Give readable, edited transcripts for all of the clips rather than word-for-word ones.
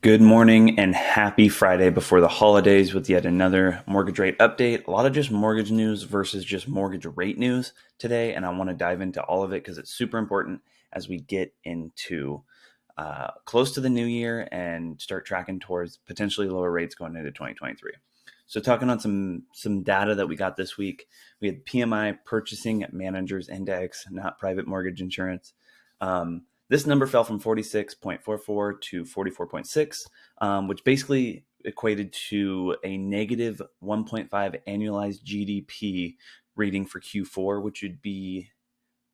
Good morning and happy Friday before the holidays with yet another mortgage rate update. A lot of just mortgage news versus just mortgage rate news today. And I want to dive into all of it because it's super important as we get into close to the new year and start tracking towards potentially lower rates going into 2023. So talking on some data that we got this week, we had PMI Purchasing Managers Index, not private mortgage insurance. This number fell from 46.44 to 44.6, which basically equated to a negative 1.5 annualized GDP reading for Q4, which would be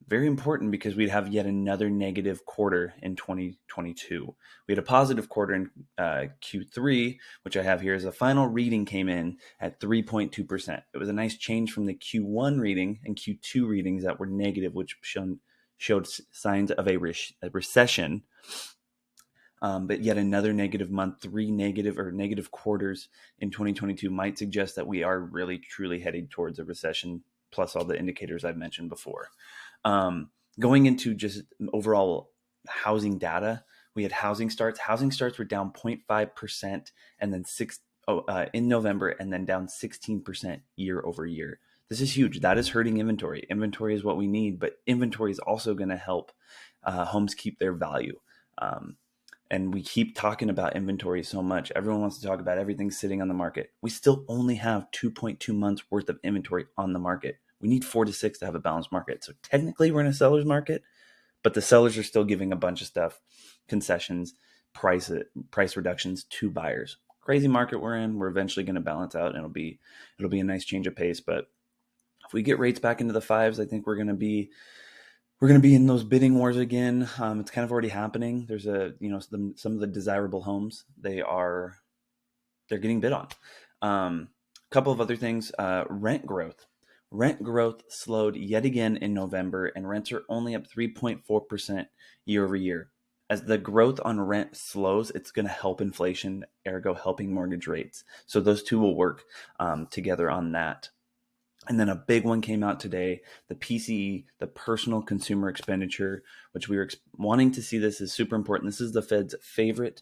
very important because we'd have yet another negative quarter in 2022. We had a positive quarter in Q3, which I have here as the final reading came in at 3.2%. It was a nice change from the Q1 reading and Q2 readings that were negative, which showed signs of a recession. But yet another negative month, three negative quarters in 2022 might suggest that we are really truly headed towards a recession, plus all the indicators I've mentioned before. Going into just overall housing data, we had housing starts. Housing starts were down 0.5% and then in November, and then down 16% year over year. This is huge. That is hurting inventory. Inventory is what we need, but inventory is also going to help homes keep their value. And we keep talking about inventory so much. Everyone wants to talk about everything sitting on the market. We still only have 2.2 months worth of inventory on the market. We need 4 to 6 to have a balanced market. So technically we're in a seller's market, but the sellers are still giving a bunch of stuff, concessions, price reductions to buyers. Crazy market we're in. We're eventually going to balance out, and it'll be a nice change of pace. But if we get rates back into the fives, I think we're going to be in those bidding wars again. It's kind of already happening. There's some of the desirable homes they're getting bid on. A couple of other things. Rent growth. Rent growth slowed yet again in November, and rents are only up 3.4% year over year. As the growth on rent slows, it's going to help inflation, ergo helping mortgage rates. So those two will work together on that. And then a big one came out today, the PCE, the personal consumer expenditure, which we were wanting to see. This is super important. This is the Fed's favorite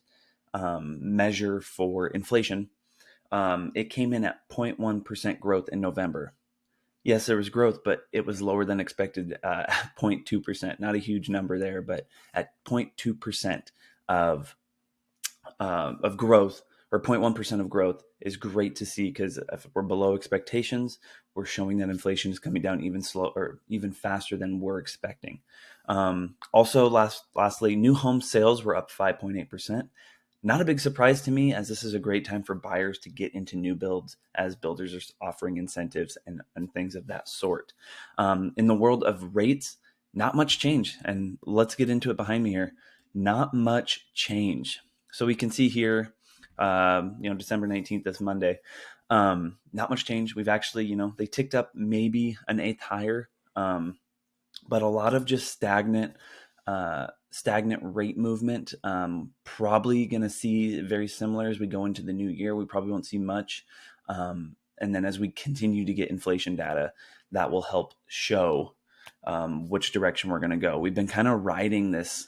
measure for inflation. It came in at 0.1% growth in November. Yes, there was growth, but it was lower than expected at 0.2%. Not a huge number there, but at 0.2% of growth, or 0.1% of growth, is great to see, because if we're below expectations, we're showing that inflation is coming down even faster than we're expecting. Also, lastly, new home sales were up 5.8%. Not a big surprise to me, as this is a great time for buyers to get into new builds, as builders are offering incentives and things of that sort. In the world of rates, not much change. And let's get into it behind me here. Not much change. So we can see here, December 19th, this Monday, not much change. We've actually, they ticked up maybe an eighth higher, but a lot of just stagnant rate movement. Probably going to see very similar as we go into the new year. We probably won't see much. And then as we continue to get inflation data, that will help show which direction we're going to go. We've been kind of riding this,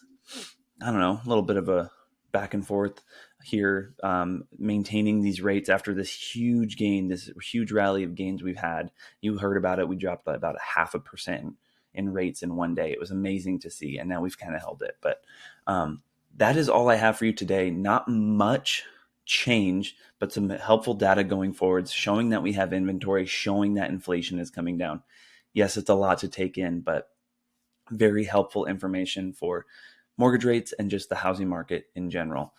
a little bit of a back and forth here, maintaining these rates after this huge gain, this huge rally of gains we've had. You heard about it. We dropped by about 0.5% in rates in one day. It was amazing to see, and now we've kind of held it. But that is all I have for you today. Not much change, but some helpful data going forwards, showing that we have inventory, showing that inflation is coming down. Yes, it's a lot to take in, but very helpful information for mortgage rates and just the housing market in general.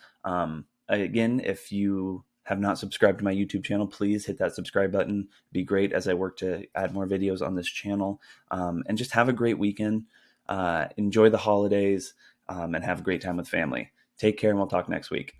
Again, if you have not subscribed to my YouTube channel, please hit that subscribe button. It'd be great as I work to add more videos on this channel. And just have a great weekend. Enjoy the holidays, and have a great time with family. Take care, and we'll talk next week.